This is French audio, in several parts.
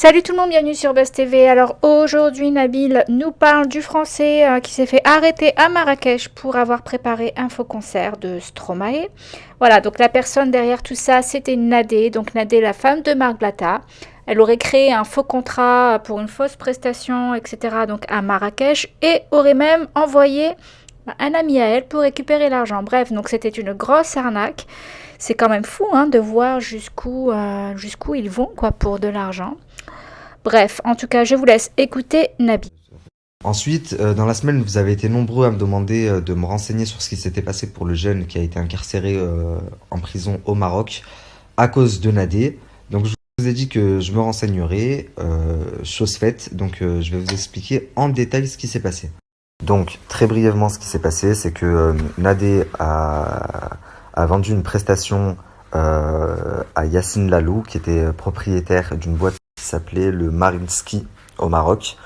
Salut tout le monde, bienvenue sur Buzz TV. Alors aujourd'hui, Nabil nous parle du Français qui s'est fait arrêter à Marrakech pour avoir préparé un faux concert de Stromae. Voilà, donc la personne derrière tout ça, c'était Nadé. Donc Nadé, la femme de Marc Blatta. Elle aurait créé un faux contrat pour une fausse prestation, etc. Donc à Marrakech et aurait même envoyé un ami à elle pour récupérer l'argent. Bref, donc c'était une grosse arnaque. C'est quand même fou de voir jusqu'où ils vont quoi pour de l'argent. Bref, en tout cas, je vous laisse écouter Nabi. Ensuite, dans la semaine, vous avez été nombreux à me demander de me renseigner sur ce qui s'était passé pour le jeune qui a été incarcéré en prison au Maroc à cause de Nadé. Donc, je vous ai dit que je me renseignerai, chose faite. Donc, je vais vous expliquer en détail ce qui s'est passé. Donc, très brièvement, ce qui s'est passé, c'est que Nadé a vendu une prestation à Yacine Lalou, qui était propriétaire d'une boîte qui s'appelait le Marinsky au Maroc.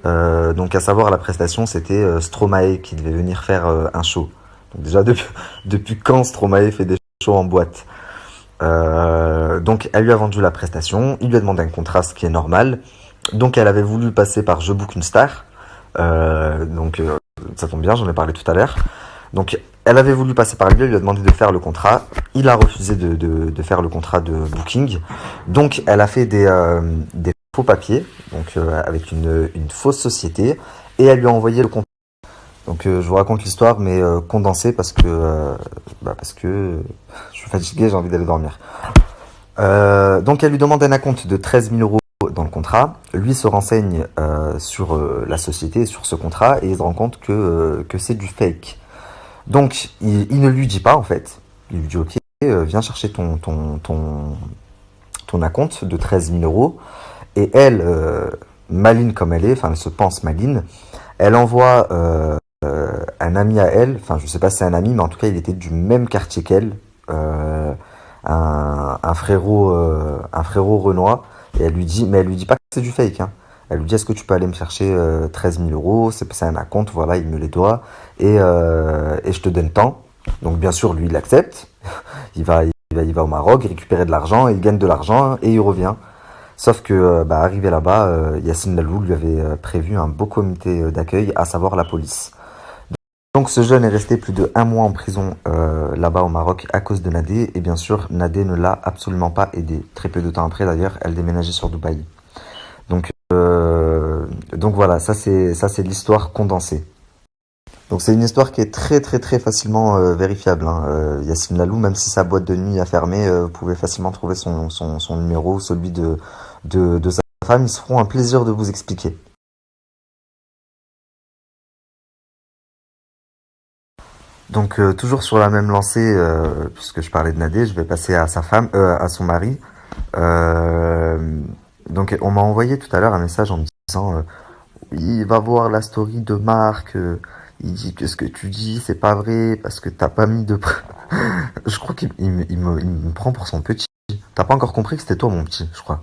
Donc à savoir la prestation, c'était Stromae qui devait venir faire un show. Donc déjà depuis quand Stromae fait des shows en boîte? Donc elle lui a vendu la prestation, il lui a demandé un contrat, ce qui est normal. Donc elle avait voulu passer par Je Book une Star. Donc ça tombe bien, j'en ai parlé tout à l'heure. Donc elle avait voulu passer par lui, elle lui a demandé de faire le contrat. Il a refusé de faire le contrat de booking. Donc elle a fait des faux papiers, donc avec une fausse société, et elle lui a envoyé le contrat. Donc je vous raconte l'histoire, mais condensée parce que je suis fatigué, j'ai envie d'aller dormir. Donc elle lui demande un acompte de 13 000 euros dans le contrat. Lui se renseigne sur la société, sur ce contrat, et il se rend compte que c'est du fake. Donc, il ne lui dit pas, en fait. Il lui dit, ok, viens chercher ton acompte de 13 000 euros. Et elle, maline comme elle est, enfin, elle se pense maline, elle envoie un ami à elle, enfin, je sais pas si c'est un ami, mais en tout cas, il était du même quartier qu'elle, euh, un frérot renois, et elle lui dit, mais elle lui dit pas que c'est du fake, hein. Elle lui dit, est-ce que tu peux aller me chercher 13 000 euros, c'est un acompte, voilà, il me les doit, et je te donne tant. Donc bien sûr, lui, il accepte, il va au Maroc, récupérer de l'argent, il gagne de l'argent, et il revient. Sauf que, arrivé là-bas, Yacine Lalou lui avait prévu un beau comité d'accueil, à savoir la police. Donc ce jeune est resté plus de 1 mois en prison là-bas au Maroc à cause de Nadé. Et bien sûr, Nadé ne l'a absolument pas aidé. Très peu de temps après d'ailleurs, elle déménageait sur Dubaï. Donc, donc voilà, ça c'est l'histoire condensée. Donc c'est une histoire qui est très très très facilement vérifiable, hein. Yacine Lalou, même si sa boîte de nuit a fermé, vous pouvez facilement trouver son numéro, celui de sa femme. Ils se feront un plaisir de vous expliquer. Donc toujours sur la même lancée, puisque je parlais de Nadé, je vais passer à sa femme, à son mari. Euh, donc on m'a envoyé tout à l'heure un message en me disant oui, va voir la story de Marc. Il dit que ce que tu dis c'est pas vrai parce que t'as pas mis de. Je crois qu'il me prend pour son petit. T'as pas encore compris que c'était toi mon petit, je crois.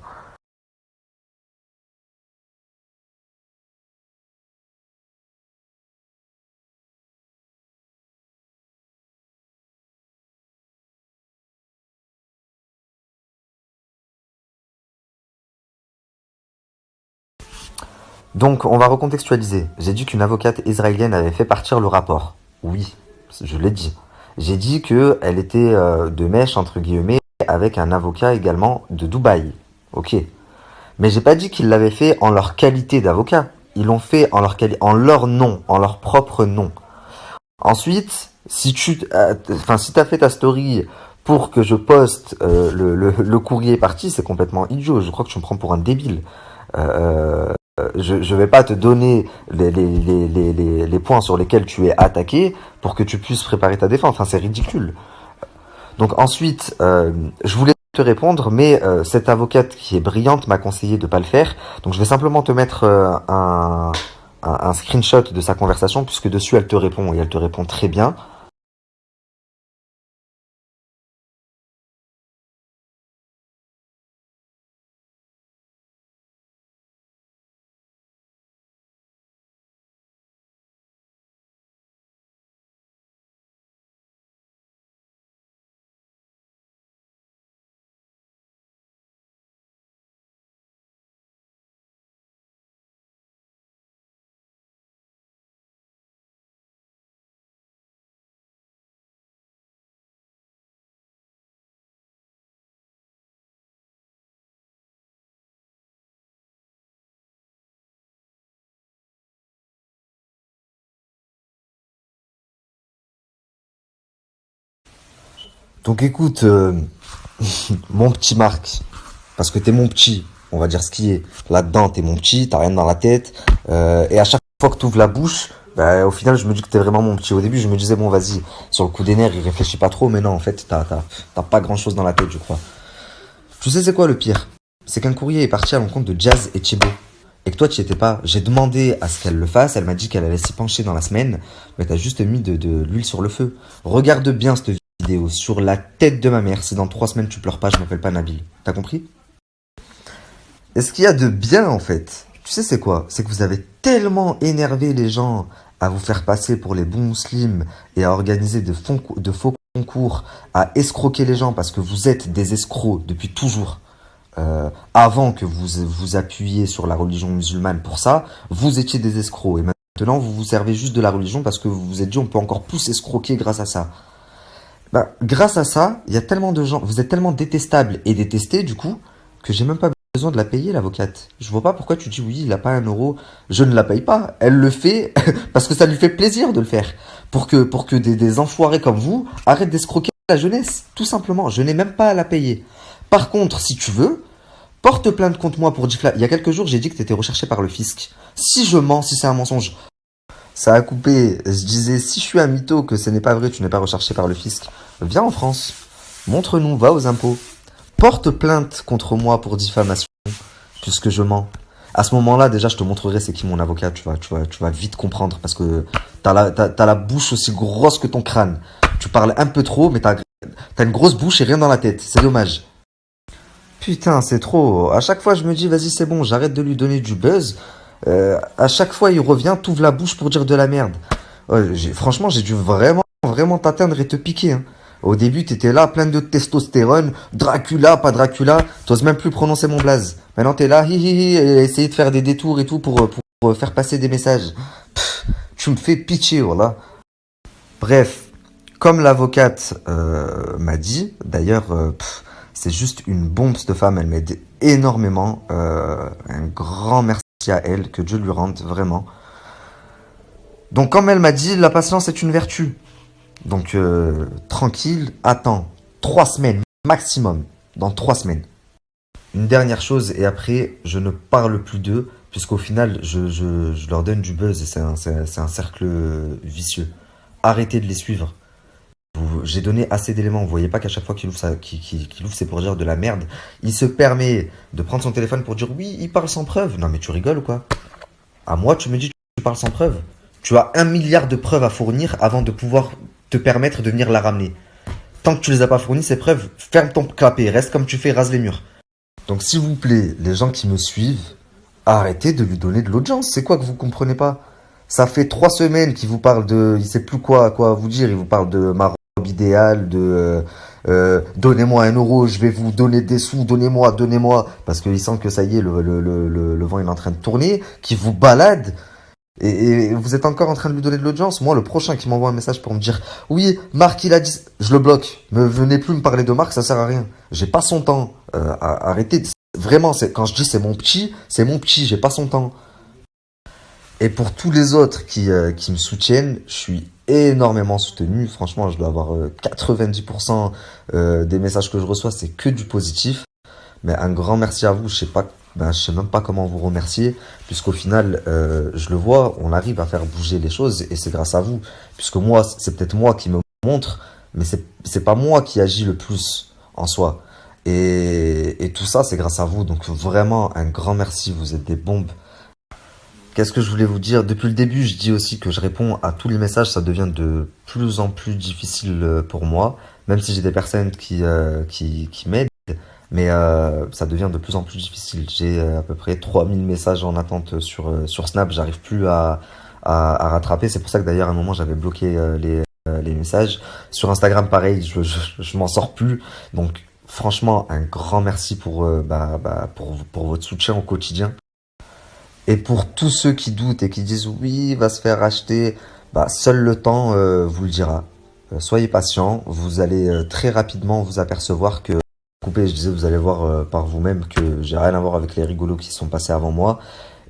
Donc on va recontextualiser. J'ai dit qu'une avocate israélienne avait fait partir le rapport. Oui, je l'ai dit. J'ai dit que elle était de mèche entre guillemets avec un avocat également de Dubaï. Ok. Mais j'ai pas dit qu'ils l'avaient fait en leur qualité d'avocat. Ils l'ont fait en leur nom, en leur propre nom. Ensuite, si t'as fait ta story pour que je poste le courrier parti, c'est complètement idiot. Je crois que tu me prends pour un débile. Je vais pas te donner les points sur lesquels tu es attaqué pour que tu puisses préparer ta défense. Enfin, c'est ridicule. Donc ensuite, je voulais te répondre, mais cette avocate qui est brillante m'a conseillé de pas le faire. Donc je vais simplement te mettre un screenshot de sa conversation, puisque dessus elle te répond et elle te répond très bien. Donc écoute, mon petit Marc, parce que t'es mon petit, on va dire ce qui est. Là-dedans, t'es mon petit, t'as rien dans la tête. Et à chaque fois que t'ouvres la bouche, bah, au final, je me dis que t'es vraiment mon petit. Au début, je me disais, bon, vas-y, sur le coup des nerfs, il réfléchit pas trop, mais non, en fait, t'as pas grand-chose dans la tête, je crois. Tu sais, c'est quoi le pire? C'est qu'un courrier est parti à l'encontre de Jazz et Chibo. Et que toi, tu y étais pas. J'ai demandé à ce qu'elle le fasse, elle m'a dit qu'elle allait s'y pencher dans la semaine, mais t'as juste mis de l'huile sur le feu. Regarde bien cette vidéo, sur la tête de ma mère. Si dans 3 semaines tu pleures pas, je m'appelle pas Nabil. T'as compris? Et ce qu'il y a de bien, en fait, tu sais c'est quoi? C'est que vous avez tellement énervé les gens à vous faire passer pour les bons musulmans et à organiser de faux concours, à escroquer les gens parce que vous êtes des escrocs depuis toujours. Avant que vous vous appuyiez sur la religion musulmane pour ça, vous étiez des escrocs. Et maintenant, vous vous servez juste de la religion parce que vous vous êtes dit on peut encore plus escroquer grâce à ça. Bah, grâce à ça, il y a tellement de gens, vous êtes tellement détestables et détestés du coup, que j'ai même pas besoin de la payer l'avocate. Je vois pas pourquoi tu dis oui, il a pas 1 euro. Je ne la paye pas. Elle le fait parce que ça lui fait plaisir de le faire. Pour que des enfoirés comme vous arrêtent d'escroquer la jeunesse. Tout simplement. Je n'ai même pas à la payer. Par contre, si tu veux, porte plainte contre moi pour Il y a quelques jours, j'ai dit que tu étais recherché par le fisc. Si je mens, si c'est un mensonge, ça a coupé. Je disais, si je suis un mytho, que ce n'est pas vrai, tu n'es pas recherché par le fisc, viens en France. Montre-nous, va aux impôts. Porte plainte contre moi pour diffamation, puisque je mens. À ce moment-là, déjà, je te montrerai c'est qui mon avocat. Tu vas vite comprendre, parce que t'as la bouche aussi grosse que ton crâne. Tu parles un peu trop, mais t'as une grosse bouche et rien dans la tête. C'est dommage. Putain, c'est trop. À chaque fois, je me dis, vas-y, c'est bon, j'arrête de lui donner du buzz. À chaque fois, il revient, t'ouvres la bouche pour dire de la merde. Ouais, franchement, j'ai dû vraiment, vraiment t'atteindre et te piquer, hein. Au début, t'étais là, plein de testostérone. Dracula, pas Dracula. T'oses même plus prononcer mon blaze. Maintenant, t'es là, hi hi hi, et essayer de faire des détours et tout pour faire passer des messages. Tu me fais pitié, voilà. Bref, comme l'avocate m'a dit, d'ailleurs, c'est juste une bombe cette femme, elle m'aide énormément. Un grand merci à elle, que Dieu lui rende vraiment. Donc comme elle m'a dit, la patience est une vertu. Donc tranquille, attends 3 semaines maximum, dans 3 semaines. Une dernière chose et après je ne parle plus d'eux puisqu'au final je leur donne du buzz et c'est un cercle vicieux. Arrêtez de les suivre. J'ai donné assez d'éléments. Vous voyez pas qu'à chaque fois qu'il ouvre, qu'il ouvre, c'est pour dire de la merde. Il se permet de prendre son téléphone pour dire oui, il parle sans preuve. Non mais tu rigoles ou quoi? À moi, tu me dis que tu parles sans preuve. Tu as 1 milliard de preuves à fournir avant de pouvoir te permettre de venir la ramener. Tant que tu les as pas fournies, ces preuves, ferme ton clapet, reste comme tu fais, rase les murs. Donc s'il vous plaît, les gens qui me suivent, arrêtez de lui donner de l'audience. C'est quoi que vous comprenez pas? Ça fait 3 semaines qu'il vous parle de, il sait plus quoi vous dire. Il vous parle de ma robe idéale, de donnez-moi 1 euro, je vais vous donner des sous, donnez-moi, parce qu'il sent que ça y est, le vent il est en train de tourner, qui vous balade. Et vous êtes encore en train de lui donner de l'audience. Moi, le prochain qui m'envoie un message pour me dire oui, Marc il a dit, je le bloque. Ne venez plus me parler de Marc, ça sert à rien. J'ai pas son temps. Arrêtez. Vraiment, quand je dis c'est mon petit, j'ai pas son temps. Et pour tous les autres qui me soutiennent, je suis énormément soutenu. Franchement, je dois avoir 90% des messages que je reçois, c'est que du positif. Mais un grand merci à vous. Je sais même pas comment vous remercier, puisqu'au final, je le vois, on arrive à faire bouger les choses, et c'est grâce à vous. Puisque moi, c'est peut-être moi qui me montre, mais c'est pas moi qui agis le plus en soi. Et tout ça, c'est grâce à vous. Donc vraiment, un grand merci. Vous êtes des bombes. Qu'est-ce que je voulais vous dire? Depuis le début, je dis aussi que je réponds à tous les messages. Ça devient de plus en plus difficile pour moi, même si j'ai des personnes qui m'aident. Mais ça devient de plus en plus difficile. J'ai à peu près 3000 messages en attente sur Snap. J'arrive plus à rattraper. C'est pour ça que d'ailleurs à un moment j'avais bloqué les messages. Sur Instagram pareil, je m'en sors plus. Donc franchement un grand merci pour votre soutien au quotidien. Et pour tous ceux qui doutent et qui disent oui, il va se faire racheter, seul le temps vous le dira. Soyez patient, vous allez très rapidement vous apercevoir que coupé, je disais, vous allez voir par vous-même que j'ai rien à voir avec les rigolos qui sont passés avant moi.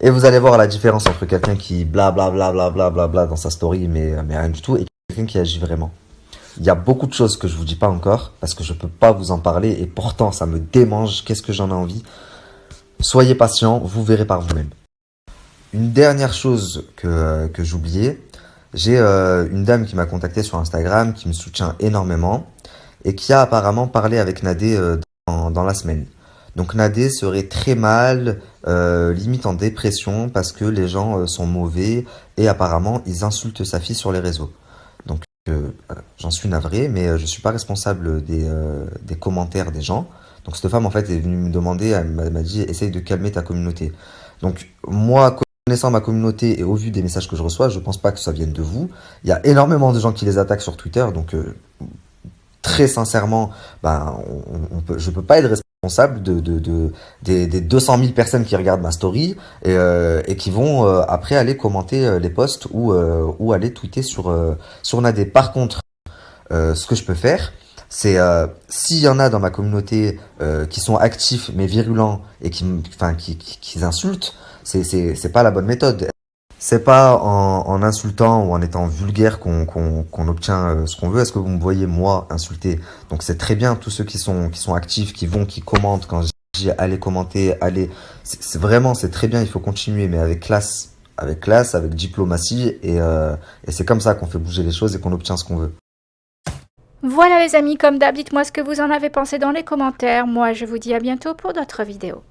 Et vous allez voir la différence entre quelqu'un qui bla bla bla bla bla bla bla dans sa story, mais rien du tout, et quelqu'un qui agit vraiment. Il y a beaucoup de choses que je vous dis pas encore parce que je peux pas vous en parler et pourtant ça me démange. Qu'est-ce que j'en ai envie? Soyez patient, vous verrez par vous-même. Une dernière chose que j'oubliais, j'ai une dame qui m'a contacté sur Instagram, qui me soutient énormément et qui a apparemment parlé avec Nadé dans la semaine. Donc Nadé serait très mal, limite en dépression parce que les gens sont mauvais et apparemment ils insultent sa fille sur les réseaux. Donc j'en suis navré, mais je suis pas responsable des commentaires des gens. Donc cette femme en fait est venue me demander, elle m'a dit essaye de calmer ta communauté. Donc moi, connaissant ma communauté et au vu des messages que je reçois, je pense pas que ça vienne de vous. Il y a énormément de gens qui les attaquent sur Twitter, donc très sincèrement, ben, je peux pas être responsable des 200 000 personnes qui regardent ma story et qui vont après aller commenter les posts ou aller tweeter sur Nadé. Par contre, ce que je peux faire, c'est s'il y en a dans ma communauté qui sont actifs mais virulents et qui insultent, c'est pas la bonne méthode. C'est pas en insultant ou en étant vulgaire qu'on obtient ce qu'on veut. Est-ce que vous me voyez moi insulter? Donc c'est très bien tous ceux qui sont actifs, qui commentent quand je dis allez commenter, allez. C'est vraiment c'est très bien. Il faut continuer, mais avec classe, avec diplomatie et c'est comme ça qu'on fait bouger les choses et qu'on obtient ce qu'on veut. Voilà les amis, comme d'hab, dites-moi ce que vous en avez pensé dans les commentaires. Moi, je vous dis à bientôt pour d'autres vidéos.